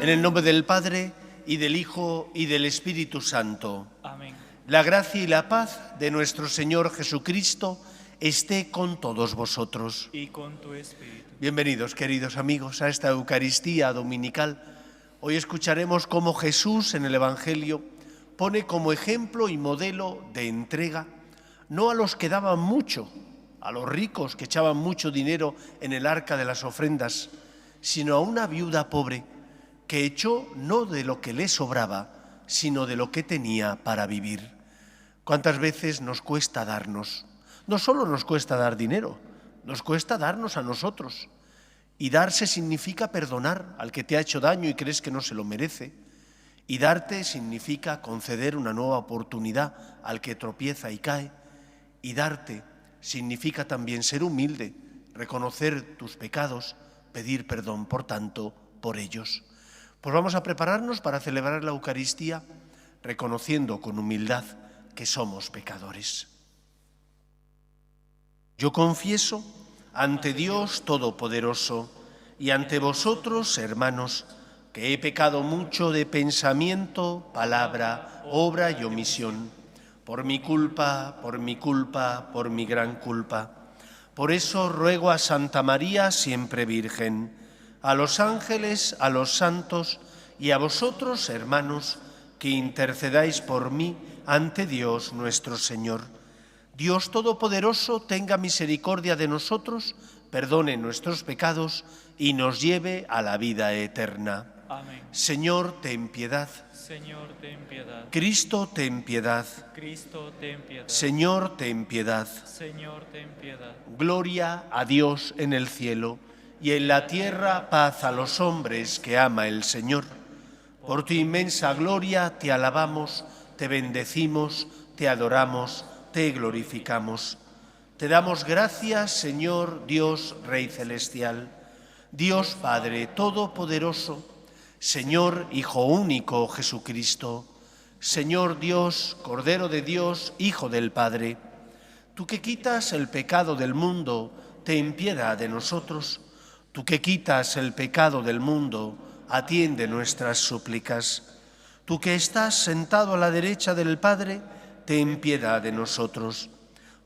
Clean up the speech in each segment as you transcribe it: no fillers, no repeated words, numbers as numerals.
En el nombre del Padre, y del Hijo, y del Espíritu Santo. Amén. La gracia y la paz de nuestro Señor Jesucristo esté con todos vosotros. Y con tu espíritu. Bienvenidos, queridos amigos, a esta Eucaristía dominical. Hoy escucharemos cómo Jesús en el Evangelio pone como ejemplo y modelo de entrega no a los que daban mucho, a los ricos que echaban mucho dinero en el arca de las ofrendas, sino a una viuda pobre que echó no de lo que le sobraba, sino de lo que tenía para vivir. ¿Cuántas veces nos cuesta darnos? No solo nos cuesta dar dinero, nos cuesta darnos a nosotros. Y darse significa perdonar al que te ha hecho daño y crees que no se lo merece. Y darte significa conceder una nueva oportunidad al que tropieza y cae. Y darte significa también ser humilde, reconocer tus pecados, pedir perdón, por tanto, por ellos. Pues vamos a prepararnos para celebrar la Eucaristía reconociendo con humildad que somos pecadores. Yo confieso ante Dios Todopoderoso y ante vosotros, hermanos, que he pecado mucho de pensamiento, palabra, obra y omisión, por mi culpa, por mi gran culpa. Por eso ruego a Santa María, siempre Virgen, a los ángeles, a los santos y a vosotros, hermanos, que intercedáis por mí ante Dios nuestro Señor. Dios Todopoderoso tenga misericordia de nosotros, perdone nuestros pecados y nos lleve a la vida eterna. Amén. Señor, ten piedad. Señor, ten piedad. Cristo, ten piedad. Cristo, ten piedad. Señor, ten piedad. Señor, ten piedad. Gloria a Dios en el cielo y en la tierra paz a los hombres que ama el Señor. Por tu inmensa gloria te alabamos, te bendecimos, te adoramos, te glorificamos. Te damos gracias, Señor Dios Rey Celestial, Dios Padre Todopoderoso, Señor Hijo único Jesucristo, Señor Dios, Cordero de Dios, Hijo del Padre. Tú que quitas el pecado del mundo, ten piedad de nosotros. Tú que quitas el pecado del mundo, atiende nuestras súplicas. Tú que estás sentado a la derecha del Padre, ten piedad de nosotros.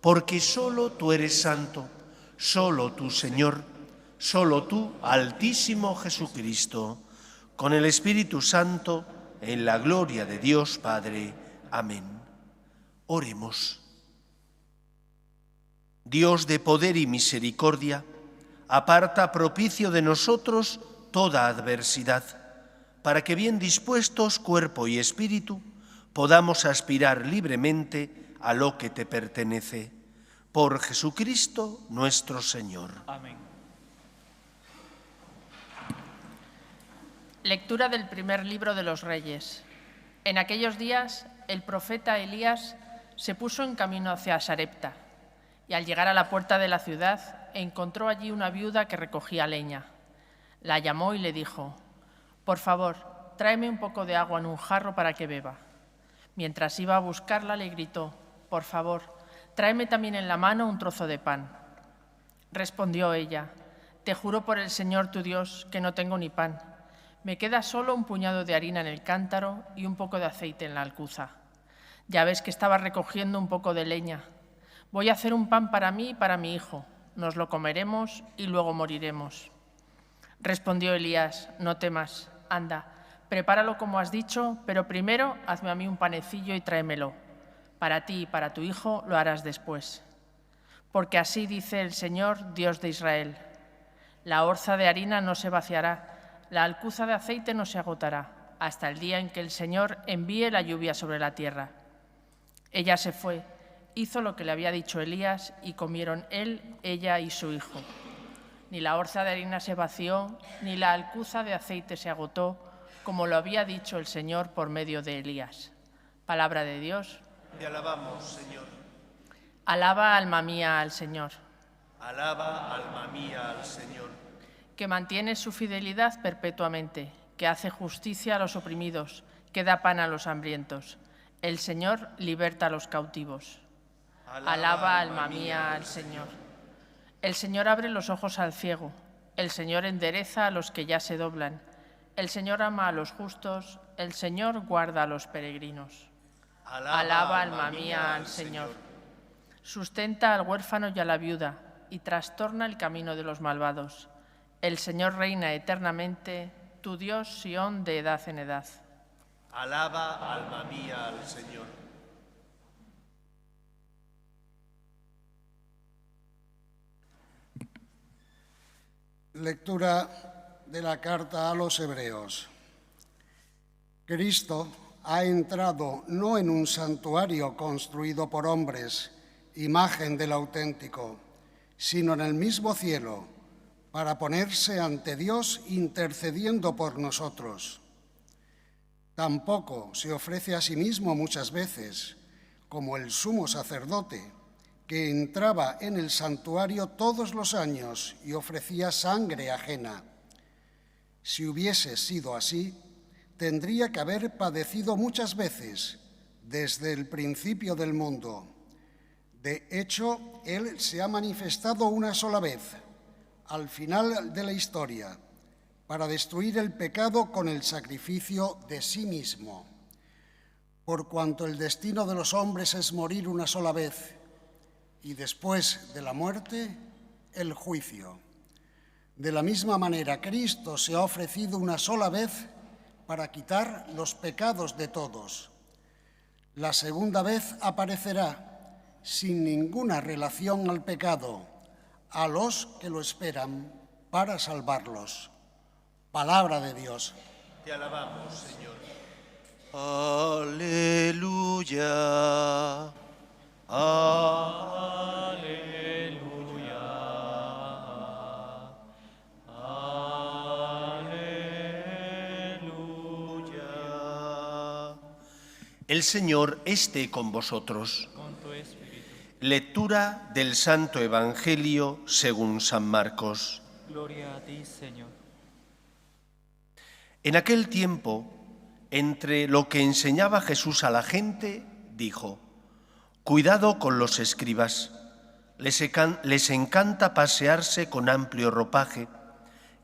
Porque solo tú eres santo, solo tú, Señor, solo tú, Altísimo Jesucristo, con el Espíritu Santo, en la gloria de Dios Padre. Amén. Oremos. Dios de poder y misericordia, aparta propicio de nosotros toda adversidad, para que bien dispuestos, cuerpo y espíritu, podamos aspirar libremente a lo que te pertenece. Por Jesucristo nuestro Señor. Amén. Lectura del primer libro de los Reyes. En aquellos días, el profeta Elías se puso en camino hacia Sarepta, y al llegar a la puerta de la ciudad, encontró allí una viuda que recogía leña. La llamó y le dijo: «Por favor, tráeme un poco de agua en un jarro para que beba». Mientras iba a buscarla, le gritó: «Por favor, tráeme también en la mano un trozo de pan». Respondió ella: «Te juro por el Señor tu Dios que no tengo ni pan. Me queda solo un puñado de harina en el cántaro y un poco de aceite en la alcuza. Ya ves que estaba recogiendo un poco de leña. Voy a hacer un pan para mí y para mi hijo. Nos lo comeremos y luego moriremos». Respondió Elías: «No temas, anda, prepáralo como has dicho, pero primero hazme a mí un panecillo y tráemelo. Para ti y para tu hijo lo harás después. Porque así dice el Señor, Dios de Israel: la orza de harina no se vaciará, la alcuza de aceite no se agotará, hasta el día en que el Señor envíe la lluvia sobre la tierra». Ella se fue, hizo lo que le había dicho Elías y comieron él, ella y su hijo. Ni la orza de harina se vació, ni la alcuza de aceite se agotó, como lo había dicho el Señor por medio de Elías. Palabra de Dios. Te alabamos, Señor. Alaba, alma mía, al Señor. Alaba, alma mía, al Señor. Que mantiene su fidelidad perpetuamente, que hace justicia a los oprimidos, que da pan a los hambrientos. El Señor liberta a los cautivos. Alaba, alma mía, al Señor. El Señor abre los ojos al ciego. El Señor endereza a los que ya se doblan. El Señor ama a los justos, el Señor guarda a los peregrinos. Alaba, alma mía, al Señor. Sustenta al huérfano y a la viuda, y trastorna el camino de los malvados. El Señor reina eternamente, tu Dios Sión de edad en edad. Alaba, alma mía, al Señor. Lectura de la carta a los Hebreos. Cristo ha entrado no en un santuario construido por hombres, imagen del auténtico, sino en el mismo cielo, para ponerse ante Dios intercediendo por nosotros. Tampoco se ofrece a sí mismo muchas veces, como el sumo sacerdote, que entraba en el santuario todos los años y ofrecía sangre ajena. Si hubiese sido así, tendría que haber padecido muchas veces desde el principio del mundo. De hecho, Él se ha manifestado una sola vez, al final de la historia, para destruir el pecado con el sacrificio de sí mismo. Por cuanto el destino de los hombres es morir una sola vez, y después de la muerte, el juicio. De la misma manera, Cristo se ha ofrecido una sola vez para quitar los pecados de todos. La segunda vez aparecerá sin ninguna relación al pecado, a los que lo esperan para salvarlos. Palabra de Dios. Te alabamos, Señor. Aleluya. Aleluya. Aleluya. El Señor esté con vosotros. Con tu espíritu. Lectura del Santo Evangelio según San Marcos. Gloria a ti, Señor. En aquel tiempo, entre lo que enseñaba Jesús a la gente, dijo: «Cuidado con los escribas, les encanta pasearse con amplio ropaje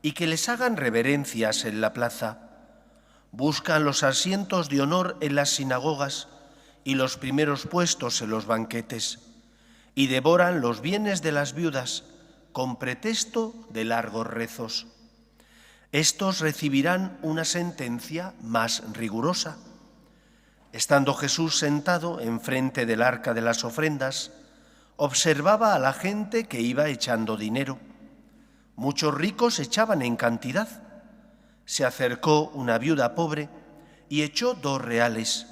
y que les hagan reverencias en la plaza. Buscan los asientos de honor en las sinagogas y los primeros puestos en los banquetes, y devoran los bienes de las viudas con pretexto de largos rezos. Estos recibirán una sentencia más rigurosa». Estando Jesús sentado enfrente del arca de las ofrendas, observaba a la gente que iba echando dinero. Muchos ricos echaban en cantidad. Se acercó una viuda pobre y echó 2 reales.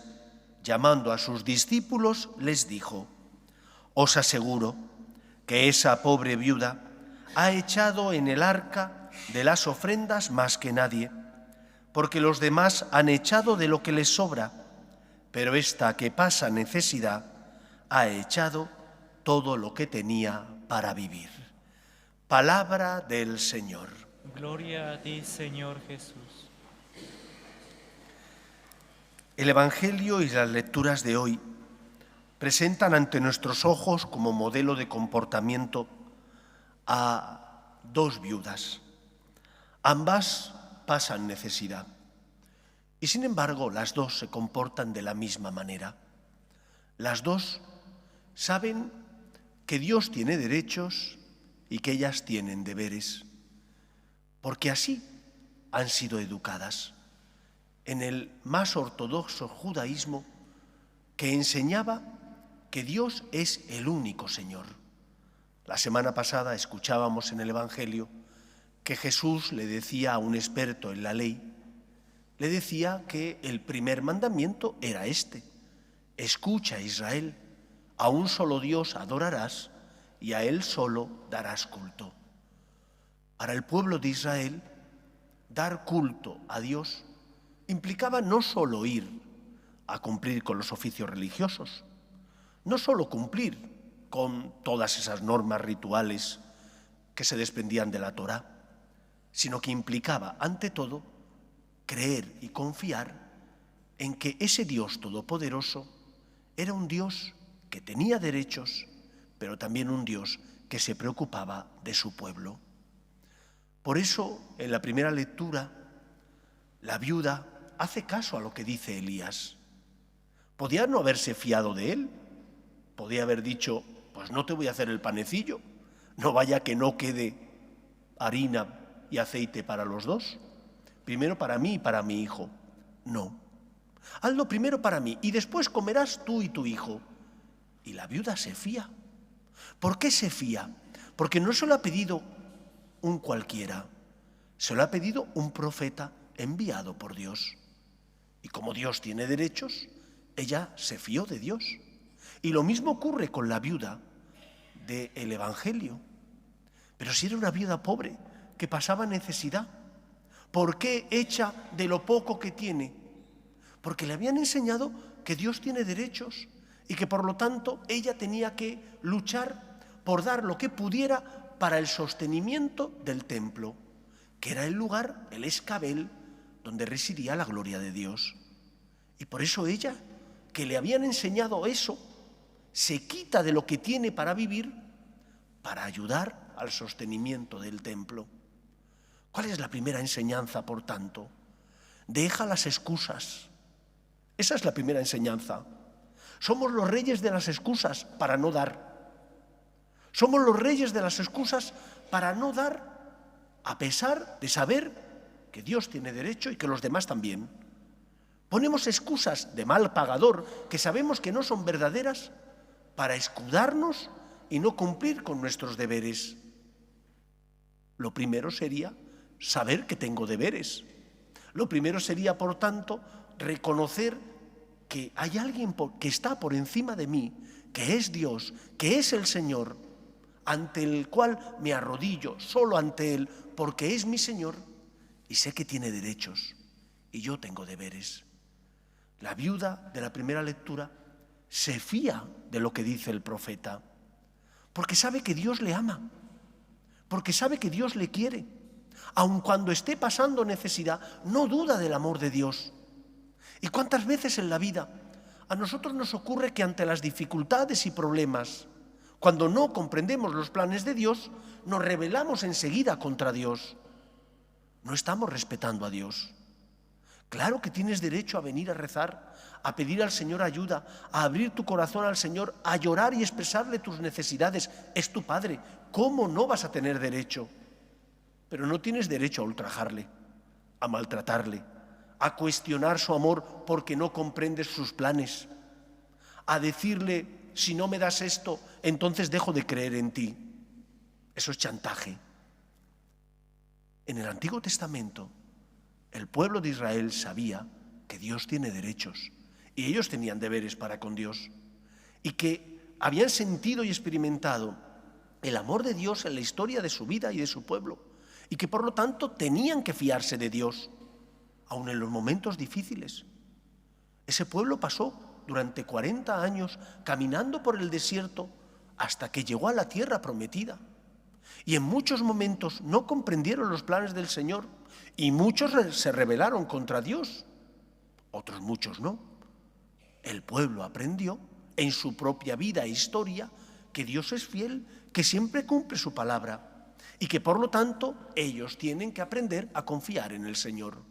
Llamando a sus discípulos, les dijo: «Os aseguro que esa pobre viuda ha echado en el arca de las ofrendas más que nadie, porque los demás han echado de lo que les sobra, pero esta que pasa necesidad ha echado todo lo que tenía para vivir». Palabra del Señor. Gloria a ti, Señor Jesús. El Evangelio y las lecturas de hoy presentan ante nuestros ojos como modelo de comportamiento a 2 viudas. Ambas pasan necesidad. Y sin embargo, las 2 se comportan de la misma manera. Las 2 saben que Dios tiene derechos y que ellas tienen deberes, porque así han sido educadas en el más ortodoxo judaísmo, que enseñaba que Dios es el único Señor. La semana pasada escuchábamos en el Evangelio que Jesús le decía a un experto en la ley, le decía que el primer mandamiento era este: escucha, Israel, a un solo Dios adorarás y a Él solo darás culto. Para el pueblo de Israel, dar culto a Dios implicaba no solo ir a cumplir con los oficios religiosos, no solo cumplir con todas esas normas rituales que se desprendían de la Torá, sino que implicaba, ante todo, creer y confiar en que ese Dios todopoderoso era un Dios que tenía derechos, pero también un Dios que se preocupaba de su pueblo. Por eso, en la primera lectura, La viuda hace caso a lo que dice Elías. Podía no haberse fiado de él. Podía haber dicho, pues no te voy a hacer el panecillo, no vaya que no quede harina y aceite para los dos. Primero para mí y para mi hijo. No. Hazlo primero para mí y después comerás tú y tu hijo. Y la viuda se fía. ¿Por qué se fía? Porque no se lo ha pedido un cualquiera, se lo ha pedido un profeta enviado por Dios. Y como Dios tiene derechos, ella se fió de Dios. Y lo mismo ocurre con la viuda del Evangelio. Pero si era una viuda pobre que pasaba necesidad, ¿por qué echa de lo poco que tiene? Porque le habían enseñado que Dios tiene derechos y que por lo tanto ella tenía que luchar por dar lo que pudiera para el sostenimiento del templo, que era el lugar, el escabel, donde residía la gloria de Dios. Y por eso ella, que le habían enseñado eso, se quita de lo que tiene para vivir para ayudar al sostenimiento del templo. ¿Cuál es la primera enseñanza, por tanto? Deja las excusas. Esa es la primera enseñanza. Somos los reyes de las excusas para no dar. Somos los reyes de las excusas para no dar, a pesar de saber que Dios tiene derecho y que los demás también. Ponemos excusas de mal pagador que sabemos que no son verdaderas para escudarnos y no cumplir con nuestros deberes. Lo primero sería saber que tengo deberes. Lo primero sería, por tanto, reconocer que hay alguien que está por encima de mí, que es Dios, que es el Señor, ante el cual me arrodillo, solo ante Él, porque es mi Señor, y sé que tiene derechos, y yo tengo deberes. La viuda de la primera lectura se fía de lo que dice el profeta, porque sabe que Dios le ama, porque sabe que Dios le quiere. Aun cuando esté pasando necesidad, no duda del amor de Dios. ¿Y cuántas veces en la vida a nosotros nos ocurre que ante las dificultades y problemas, cuando no comprendemos los planes de Dios, nos rebelamos enseguida contra Dios? No estamos respetando a Dios. Claro que tienes derecho a venir a rezar, a pedir al Señor ayuda, a abrir tu corazón al Señor, a llorar y expresarle tus necesidades. Es tu Padre. ¿Cómo no vas a tener derecho? Pero no tienes derecho a ultrajarle, a maltratarle, a cuestionar su amor porque no comprendes sus planes, a decirle, si no me das esto, entonces dejo de creer en ti. Eso es chantaje. En el Antiguo Testamento, el pueblo de Israel sabía que Dios tiene derechos y ellos tenían deberes para con Dios y que habían sentido y experimentado el amor de Dios en la historia de su vida y de su pueblo y que por lo tanto tenían que fiarse de Dios, aun en los momentos difíciles. Ese pueblo pasó durante 40 años caminando por el desierto hasta que llegó a la tierra prometida. Y en muchos momentos no comprendieron los planes del Señor y muchos se rebelaron contra Dios, otros muchos no. El pueblo aprendió en su propia vida e historia que Dios es fiel, que siempre cumple su palabra y que por lo tanto ellos tienen que aprender a confiar en el Señor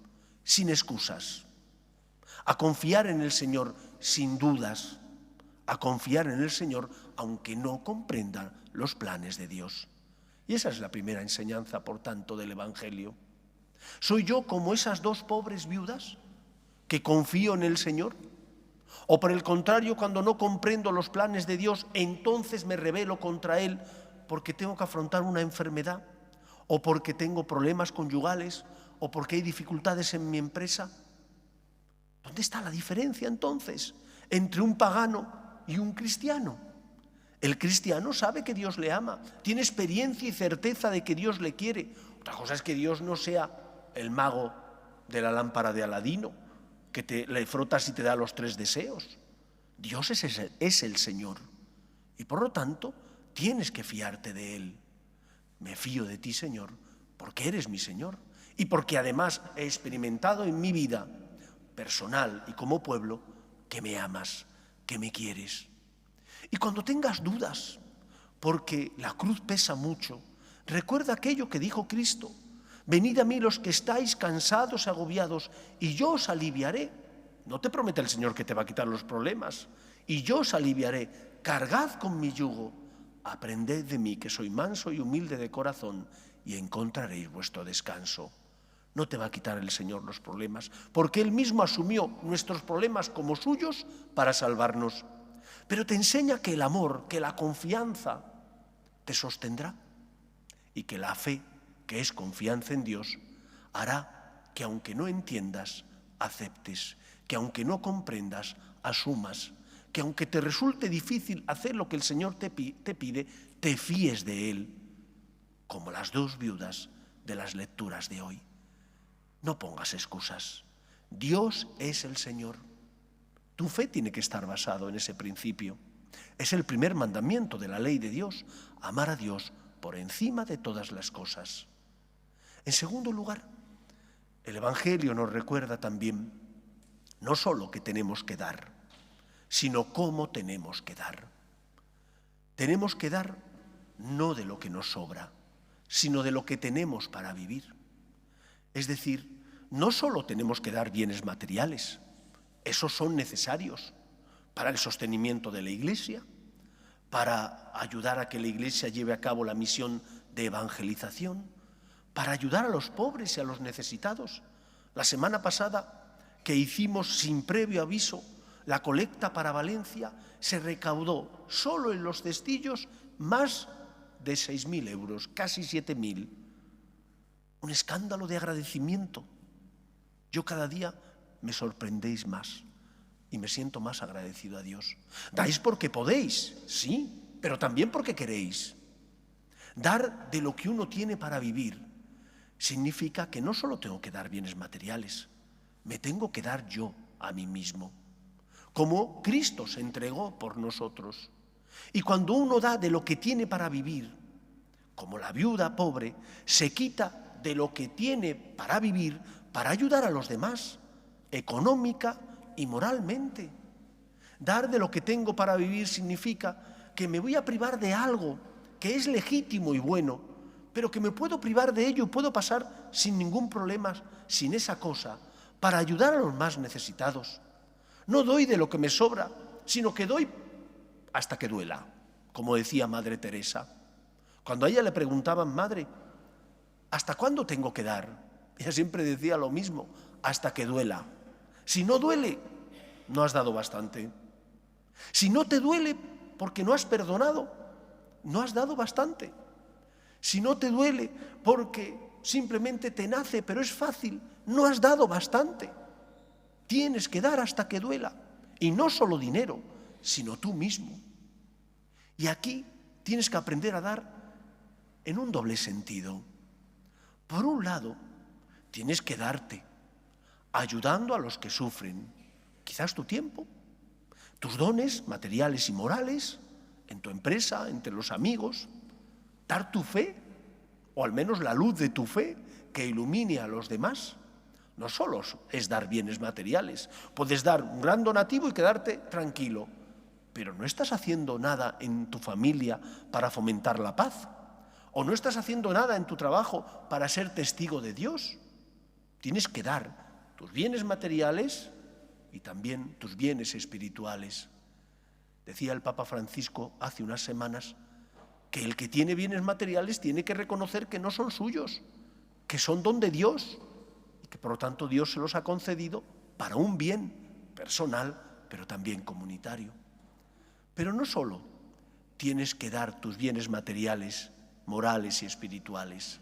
sin excusas, a confiar en el Señor sin dudas, a confiar en el Señor aunque no comprendan los planes de Dios. Y esa es la primera enseñanza, por tanto, del Evangelio. ¿Soy yo como esas dos pobres viudas que confío en el Señor? ¿O por el contrario, cuando no comprendo los planes de Dios, entonces me rebelo contra Él porque tengo que afrontar una enfermedad, o porque tengo problemas conyugales, o porque hay dificultades en mi empresa? ¿Dónde está la diferencia entonces entre un pagano y un cristiano? El cristiano sabe que Dios le ama, tiene experiencia y certeza de que Dios le quiere. Otra cosa es que Dios no sea el mago de la lámpara de Aladino, que le frotas y te da los 3 deseos. Dios es el Señor y por lo tanto tienes que fiarte de Él. Me fío de ti, Señor, porque eres mi Señor y porque además he experimentado en mi vida personal y como pueblo que me amas, que me quieres. Y cuando tengas dudas, porque la cruz pesa mucho, recuerda aquello que dijo Cristo: Venid a mí los que estáis cansados y agobiados, y yo os aliviaré. No te promete el Señor que te va a quitar los problemas. Y yo os aliviaré. Cargad con mi yugo. Aprended de mí, que soy manso y humilde de corazón, y encontraréis vuestro descanso. No te va a quitar el Señor los problemas, porque Él mismo asumió nuestros problemas como suyos para salvarnos. Pero te enseña que el amor, que la confianza te sostendrá, y que la fe, que es confianza en Dios, hará que aunque no entiendas, aceptes, que aunque no comprendas, asumas, que aunque te resulte difícil hacer lo que el Señor te pide, te fíes de Él, como las dos viudas de las lecturas de hoy. No pongas excusas. Dios es el Señor. Tu fe tiene que estar basado en ese principio. Es el primer mandamiento de la ley de Dios, amar a Dios por encima de todas las cosas. En segundo lugar, el Evangelio nos recuerda también no solo que tenemos que dar, sino cómo tenemos que dar. Tenemos que dar no de lo que nos sobra, sino de lo que tenemos para vivir. Es decir, no solo tenemos que dar bienes materiales, esos son necesarios para el sostenimiento de la Iglesia, para ayudar a que la Iglesia lleve a cabo la misión de evangelización, para ayudar a los pobres y a los necesitados. La semana pasada, que hicimos sin previo aviso la colecta para Valencia, se recaudó solo en los cestillos más de 6.000 euros, casi 7.000. Un escándalo de agradecimiento. Yo cada día me sorprendéis más y me siento más agradecido a Dios. Dais porque podéis, sí, pero también porque queréis. Dar de lo que uno tiene para vivir significa que no solo tengo que dar bienes materiales, me tengo que dar yo a mí mismo, como Cristo se entregó por nosotros. Y cuando uno da de lo que tiene para vivir, como la viuda pobre, se quita de lo que tiene para vivir para ayudar a los demás, económica y moralmente. Dar de lo que tengo para vivir significa que me voy a privar de algo que es legítimo y bueno, pero que me puedo privar de ello y puedo pasar sin ningún problema, sin esa cosa, para ayudar a los más necesitados. No doy de lo que me sobra, sino que doy hasta que duela, como decía Madre Teresa. Cuando a ella le preguntaban, madre, ¿hasta cuándo tengo que dar? Ella siempre decía lo mismo, hasta que duela. Si no duele, no has dado bastante. Si no te duele porque no has perdonado, no has dado bastante. Si no te duele porque simplemente te nace, pero es fácil, no has dado bastante. Tienes que dar hasta que duela. Y no solo dinero, sino tú mismo. Y aquí tienes que aprender a dar en un doble sentido. Por un lado, tienes que darte, ayudando a los que sufren, quizás tu tiempo, tus dones materiales y morales, en tu empresa, entre los amigos, dar tu fe, o al menos la luz de tu fe, que ilumine a los demás. No solo es dar bienes materiales, puedes dar un gran donativo y quedarte tranquilo, pero no estás haciendo nada en tu familia para fomentar la paz, o no estás haciendo nada en tu trabajo para ser testigo de Dios. Tienes que dar tus bienes materiales y también tus bienes espirituales. Decía el Papa Francisco hace unas semanas que el que tiene bienes materiales tiene que reconocer que no son suyos, que son don de Dios y que por lo tanto Dios se los ha concedido para un bien personal, pero también comunitario. Pero no solo tienes que dar tus bienes materiales, morales y espirituales.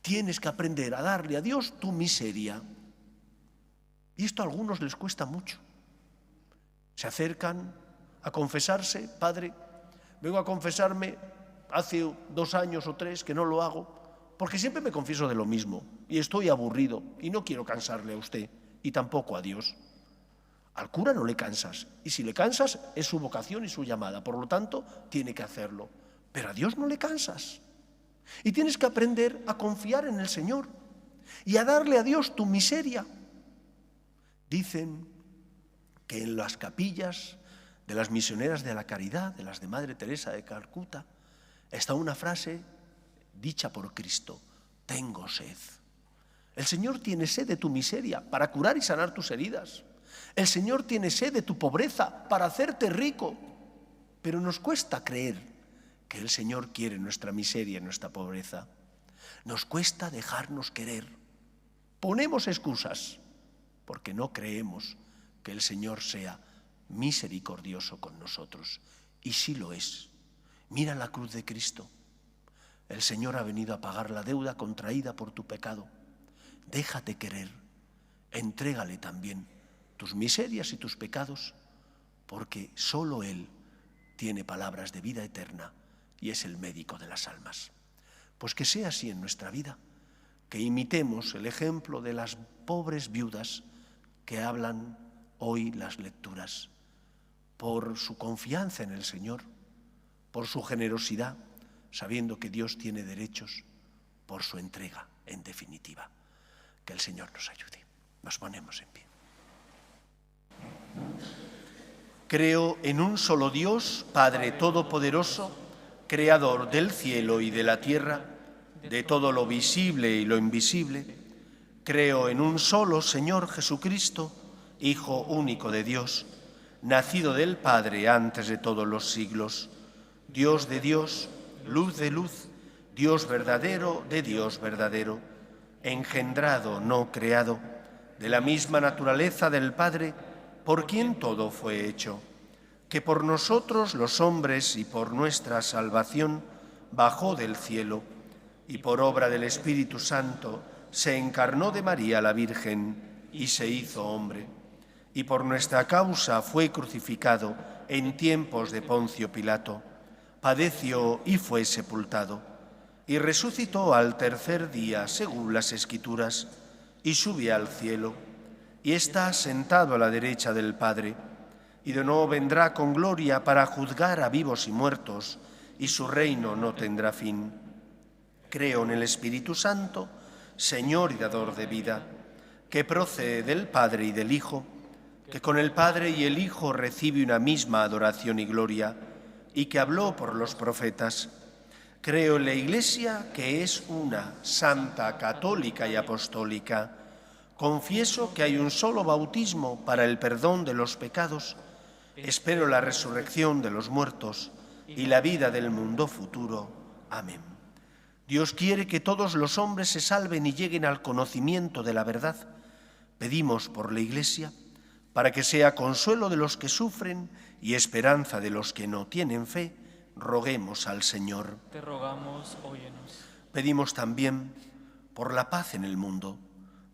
Tienes que aprender a darle a Dios tu miseria. Y esto a algunos les cuesta mucho. Se acercan a confesarse, padre, vengo a confesarme hace 2 años o 3 que no lo hago, porque siempre me confieso de lo mismo y estoy aburrido y no quiero cansarle a usted y tampoco a Dios. Al cura no le cansas, y si le cansas es su vocación y su llamada, por lo tanto tiene que hacerlo. Pero a Dios no le cansas. Y tienes que aprender a confiar en el Señor y a darle a Dios tu miseria. Dicen que en las capillas de las misioneras de la caridad, de las de Madre Teresa de Calcuta, está una frase dicha por Cristo: tengo sed. El Señor tiene sed de tu miseria para curar y sanar tus heridas. El Señor tiene sed de tu pobreza para hacerte rico. Pero nos cuesta creer que el Señor quiere nuestra miseria y nuestra pobreza. Nos cuesta dejarnos querer. Ponemos excusas porque no creemos que el Señor sea misericordioso con nosotros. Y sí lo es. Mira la cruz de Cristo. El Señor ha venido a pagar la deuda contraída por tu pecado. Déjate querer. Entrégale también tus miserias y tus pecados, porque solo Él tiene palabras de vida eterna y es el médico de las almas. Pues que sea así en nuestra vida, que imitemos el ejemplo de las pobres viudas que hablan hoy las lecturas, por su confianza en el Señor, por su generosidad, sabiendo que Dios tiene derechos, por su entrega, en definitiva. Que el Señor nos ayude. Nos ponemos en pie. Creo en un solo Dios, Padre Todopoderoso, Creador del cielo y de la tierra, de todo lo visible y lo invisible. Creo en un solo Señor Jesucristo, Hijo único de Dios, nacido del Padre antes de todos los siglos, Dios de Dios, luz de luz, Dios verdadero de Dios verdadero, engendrado, no creado, de la misma naturaleza del Padre, por quien todo fue hecho, que por nosotros los hombres y por nuestra salvación bajó del cielo, y por obra del Espíritu Santo se encarnó de María la Virgen y se hizo hombre, y por nuestra causa fue crucificado en tiempos de Poncio Pilato, padeció y fue sepultado, y resucitó al tercer día, según las Escrituras, y subió al cielo, y está sentado a la derecha del Padre, y de nuevo vendrá con gloria para juzgar a vivos y muertos, y su reino no tendrá fin. Creo en el Espíritu Santo, Señor y dador de vida, que procede del Padre y del Hijo, que con el Padre y el Hijo recibe una misma adoración y gloria, y que habló por los profetas. Creo en la Iglesia, que es una, santa, católica y apostólica. Confieso que hay un solo bautismo para el perdón de los pecados. Espero la resurrección de los muertos y la vida del mundo futuro. Amén. Dios quiere que todos los hombres se salven y lleguen al conocimiento de la verdad. Pedimos por la Iglesia, para que sea consuelo de los que sufren y esperanza de los que no tienen fe, roguemos al Señor. Te rogamos, óyenos. Pedimos también por la paz en el mundo,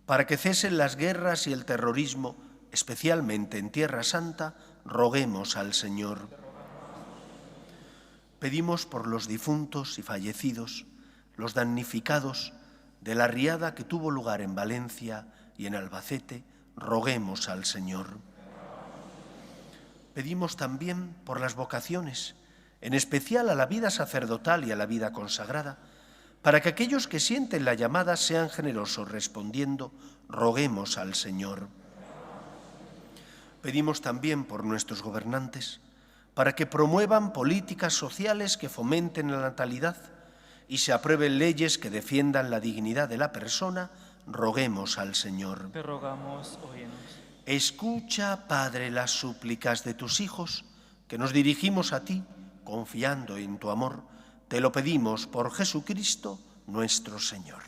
para que cesen las guerras y el terrorismo, especialmente en Tierra Santa, roguemos al Señor. Pedimos por los difuntos y fallecidos, los damnificados de la riada que tuvo lugar en Valencia y en Albacete, roguemos al Señor. Pedimos también por las vocaciones, en especial a la vida sacerdotal y a la vida consagrada, para que aquellos que sienten la llamada sean generosos respondiendo, roguemos al Señor. Pedimos también por nuestros gobernantes, para que promuevan políticas sociales que fomenten la natalidad y se aprueben leyes que defiendan la dignidad de la persona, roguemos al Señor. Te rogamos, óyenos. Escucha, Padre, las súplicas de tus hijos, que nos dirigimos a ti, confiando en tu amor. Te lo pedimos por Jesucristo, nuestro Señor.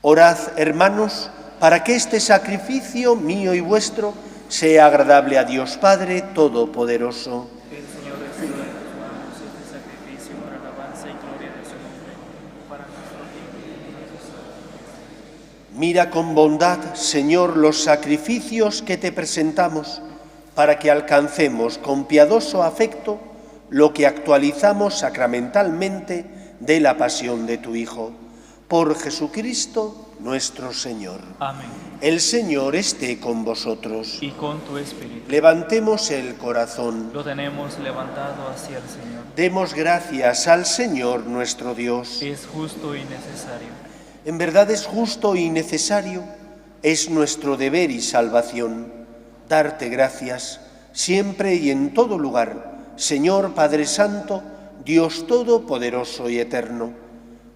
Orad, hermanos, para que este sacrificio mío y vuestro sea agradable a Dios Padre Todopoderoso. El Señor reciba de tus manos este sacrificio para alabanza y gloria de su nombre, para nuestro bien y para su salud. Mira con bondad, Señor, los sacrificios que te presentamos, para que alcancemos con piadoso afecto lo que actualizamos sacramentalmente de la pasión de tu Hijo. Por Jesucristo nuestro Señor. Amén. El Señor esté con vosotros. Y con tu espíritu. Levantemos el corazón. Lo tenemos levantado hacia el Señor. Demos gracias al Señor nuestro Dios. Es justo y necesario. En verdad es justo y necesario, es nuestro deber y salvación, darte gracias siempre y en todo lugar, Señor Padre Santo, Dios Todopoderoso y Eterno,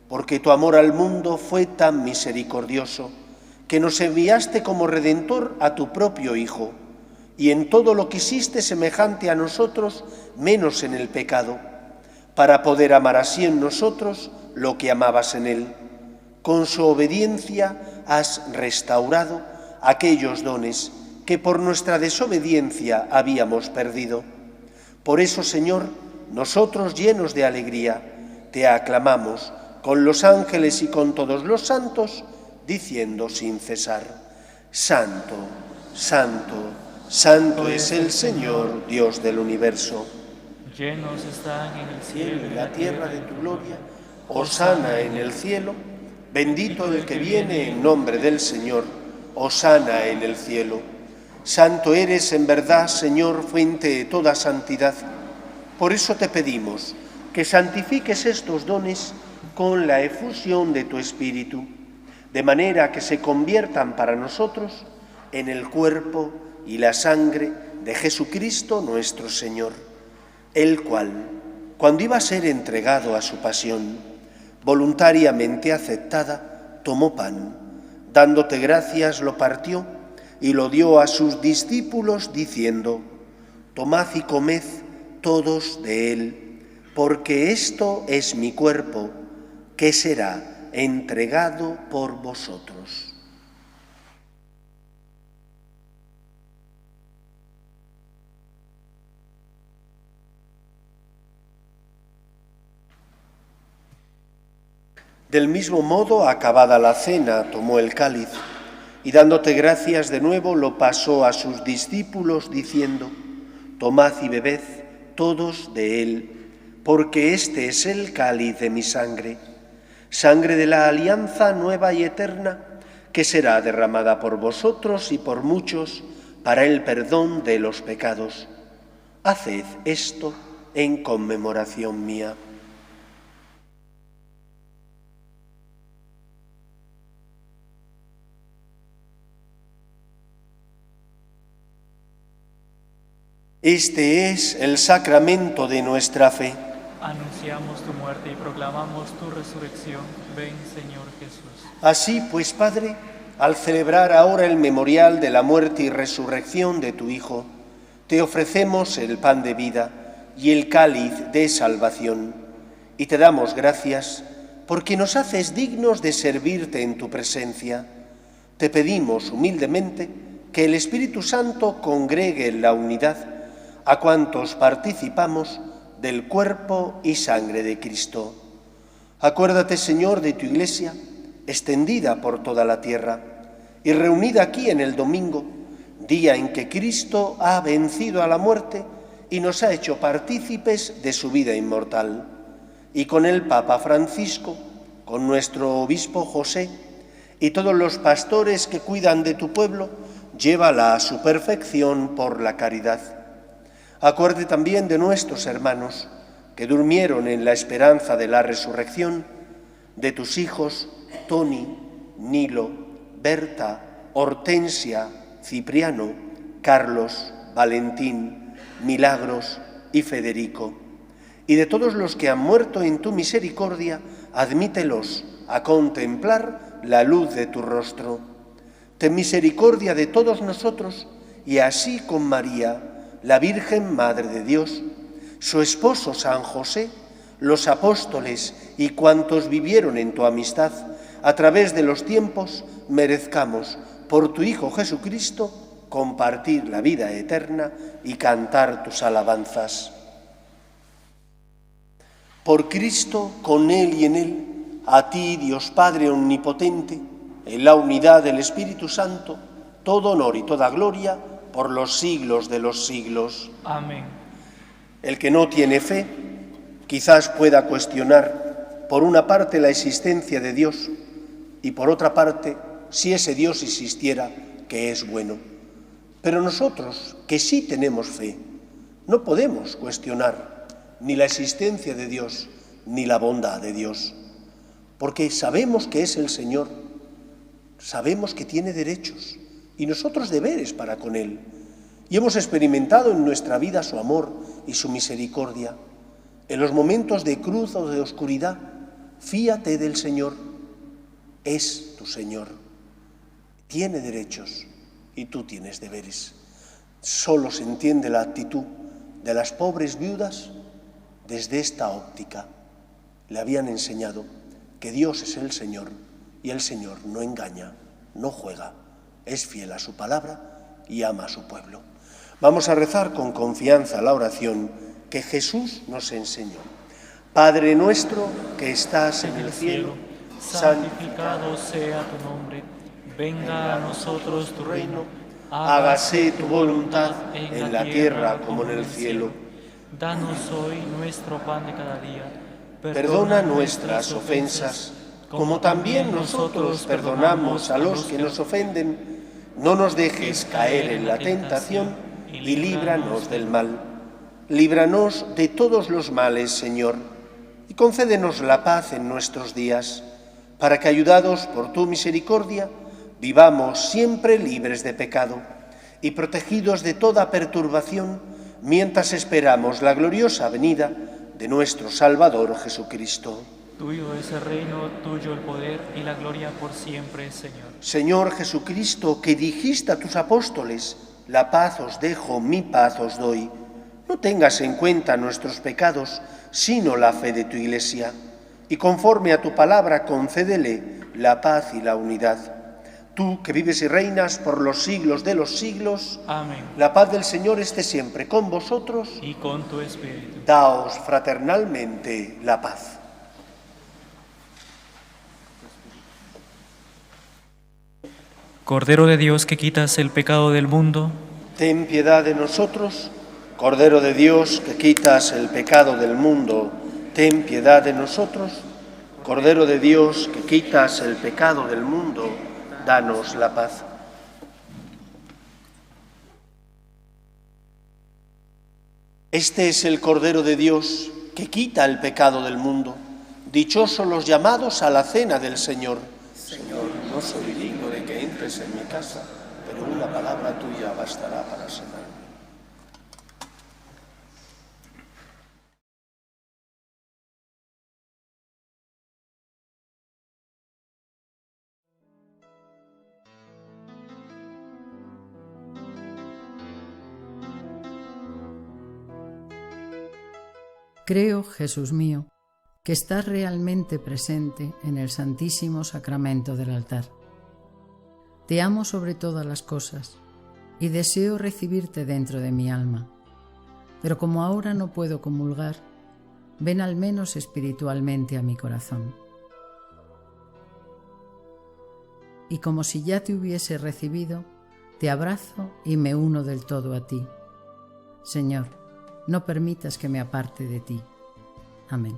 porque tu amor al mundo fue tan misericordioso, que nos enviaste como Redentor a tu propio Hijo, y en todo lo quisiste semejante a nosotros, menos en el pecado, para poder amar así en nosotros lo que amabas en Él. Con su obediencia has restaurado aquellos dones que por nuestra desobediencia habíamos perdido. Por eso, Señor, nosotros llenos de alegría, te aclamamos con los ángeles y con todos los santos, diciendo sin cesar: Santo, Santo, Santo es el Señor, Dios del universo. Llenos están en el cielo Y la tierra de tu gloria, hosana en el cielo, bendito el que viene en nombre del Señor, hosana en el cielo. Santo eres en verdad, Señor, fuente de toda santidad. Por eso te pedimos que santifiques estos dones con la efusión de tu Espíritu, de manera que se conviertan para nosotros en el cuerpo y la sangre de Jesucristo nuestro Señor, el cual, cuando iba a ser entregado a su pasión, voluntariamente aceptada, tomó pan, dándote gracias, lo partió y lo dio a sus discípulos, diciendo: Tomad y comed todos de él, porque esto es mi cuerpo, que será entregado por vosotros. Del mismo modo, acabada la cena, tomó el cáliz y dándote gracias de nuevo, lo pasó a sus discípulos, diciendo: Tomad y bebed todos de él, porque este es el cáliz de mi sangre, sangre de la alianza nueva y eterna, que será derramada por vosotros y por muchos para el perdón de los pecados. Haced esto en conmemoración mía. Este es el sacramento de nuestra fe. Anunciamos tu muerte y proclamamos tu resurrección. Ven, Señor Jesús. Así pues, Padre, al celebrar ahora el memorial de la muerte y resurrección de tu Hijo, te ofrecemos el pan de vida y el cáliz de salvación, y te damos gracias porque nos haces dignos de servirte en tu presencia. Te pedimos humildemente que el Espíritu Santo congregue en la unidad a cuantos participamos del cuerpo y sangre de Cristo. Acuérdate, Señor, de tu Iglesia, extendida por toda la tierra y reunida aquí en el domingo, día en que Cristo ha vencido a la muerte y nos ha hecho partícipes de su vida inmortal. Y con el Papa Francisco, con nuestro obispo José y todos los pastores que cuidan de tu pueblo, llévala a su perfección por la caridad. Acuerde también de nuestros hermanos que durmieron en la esperanza de la resurrección, de tus hijos Toni, Nilo, Berta, Hortensia, Cipriano, Carlos, Valentín, Milagros y Federico, y de todos los que han muerto en tu misericordia, admítelos a contemplar la luz de tu rostro. Ten misericordia de todos nosotros, y así con María, la Virgen Madre de Dios, su esposo San José, los apóstoles y cuantos vivieron en tu amistad, a través de los tiempos, merezcamos, por tu Hijo Jesucristo, compartir la vida eterna y cantar tus alabanzas. Por Cristo, con Él y en Él, a ti, Dios Padre omnipotente, en la unidad del Espíritu Santo, todo honor y toda gloria por los siglos de los siglos. Amén. El que no tiene fe, quizás pueda cuestionar, por una parte, la existencia de Dios y, por otra parte, si ese Dios existiera, que es bueno. Pero nosotros, que sí tenemos fe, no podemos cuestionar ni la existencia de Dios ni la bondad de Dios, porque sabemos que es el Señor, sabemos que tiene derechos y nosotros deberes para con Él, y hemos experimentado en nuestra vida su amor y su misericordia. En los momentos de cruz o de oscuridad, fíate del Señor, es tu Señor, tiene derechos y tú tienes deberes. Solo se entiende la actitud de las pobres viudas desde esta óptica. Le habían enseñado que Dios es el Señor y el Señor no engaña, no juega, es fiel a su palabra y ama a su pueblo. Vamos a rezar con confianza la oración que Jesús nos enseñó. Padre nuestro que estás en el cielo, santificado sea tu nombre. Venga a nosotros tu reino. Hágase tu voluntad en la tierra como en el cielo. Danos hoy nuestro pan de cada día. Perdona nuestras ofensas, como también nosotros perdonamos a los que nos ofenden. No nos dejes caer en la tentación y líbranos del mal. Líbranos de todos los males, Señor, y concédenos la paz en nuestros días, para que, ayudados por tu misericordia, vivamos siempre libres de pecado y protegidos de toda perturbación, mientras esperamos la gloriosa venida de nuestro Salvador Jesucristo. Tuyo es el reino, tuyo el poder y la gloria por siempre, Señor. Señor Jesucristo, que dijiste a tus apóstoles, la paz os dejo, mi paz os doy. No tengas en cuenta nuestros pecados, sino la fe de tu Iglesia, y conforme a tu palabra concédele la paz y la unidad. Tú, que vives y reinas por los siglos de los siglos. Amén. La paz del Señor esté siempre con vosotros. Y con tu espíritu. Daos fraternalmente la paz. Cordero de Dios, que quitas el pecado del mundo, ten piedad de nosotros. Cordero de Dios, que quitas el pecado del mundo, ten piedad de nosotros. Cordero de Dios, que quitas el pecado del mundo, danos la paz. Este es el Cordero de Dios, que quita el pecado del mundo. Dichosos los llamados a la cena del Señor. Señor, no soy digno de que entres en mi casa, pero una palabra tuya bastará para sanarme. Creo, Jesús mío, que estás realmente presente en el Santísimo Sacramento del altar. Te amo sobre todas las cosas y deseo recibirte dentro de mi alma. Pero como ahora no puedo comulgar, ven al menos espiritualmente a mi corazón. Y como si ya te hubiese recibido, te abrazo y me uno del todo a ti. Señor, no permitas que me aparte de ti. Amén.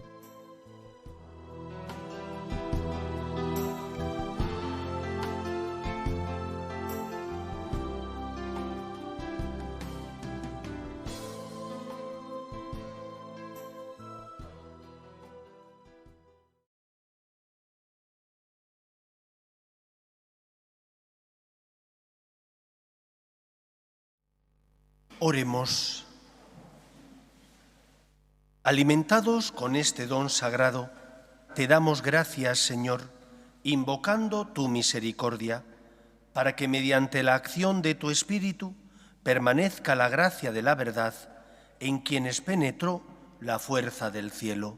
Oremos. Alimentados con este don sagrado, te damos gracias, Señor, invocando tu misericordia, para que mediante la acción de tu Espíritu permanezca la gracia de la verdad en quienes penetró la fuerza del cielo.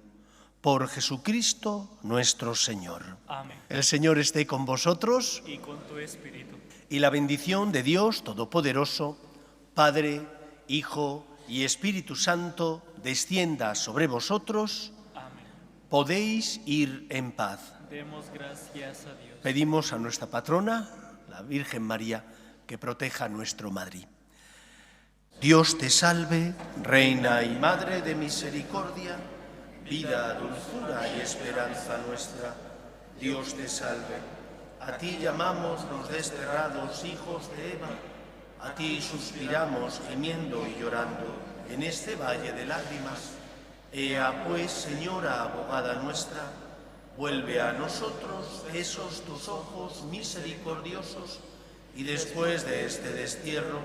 Por Jesucristo nuestro Señor. Amén. El Señor esté con vosotros Y con tu espíritu. y la bendición de Dios Todopoderoso, Padre, Hijo y Espíritu Santo, descienda sobre vosotros. Amén. Podéis ir en paz. Demos gracias a Dios. Pedimos a nuestra patrona, la Virgen María, que proteja a nuestro Madrid. Dios te salve, Reina y Madre de misericordia, vida, dulzura y esperanza nuestra. Dios te salve. A ti llamamos los desterrados hijos de Eva, a ti suspiramos gimiendo y llorando en este valle de lágrimas. Ea pues, Señora abogada nuestra, vuelve a nosotros esos tus ojos misericordiosos y después de este destierro,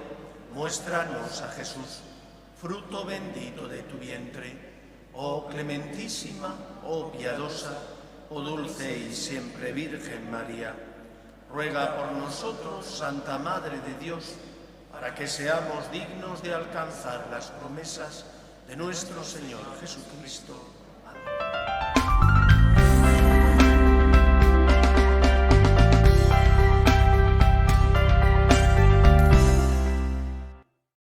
muéstranos a Jesús, fruto bendito de tu vientre. Oh clementísima, oh piadosa, oh dulce y siempre Virgen María, ruega por nosotros, Santa Madre de Dios, para que seamos dignos de alcanzar las promesas de nuestro Señor Jesucristo.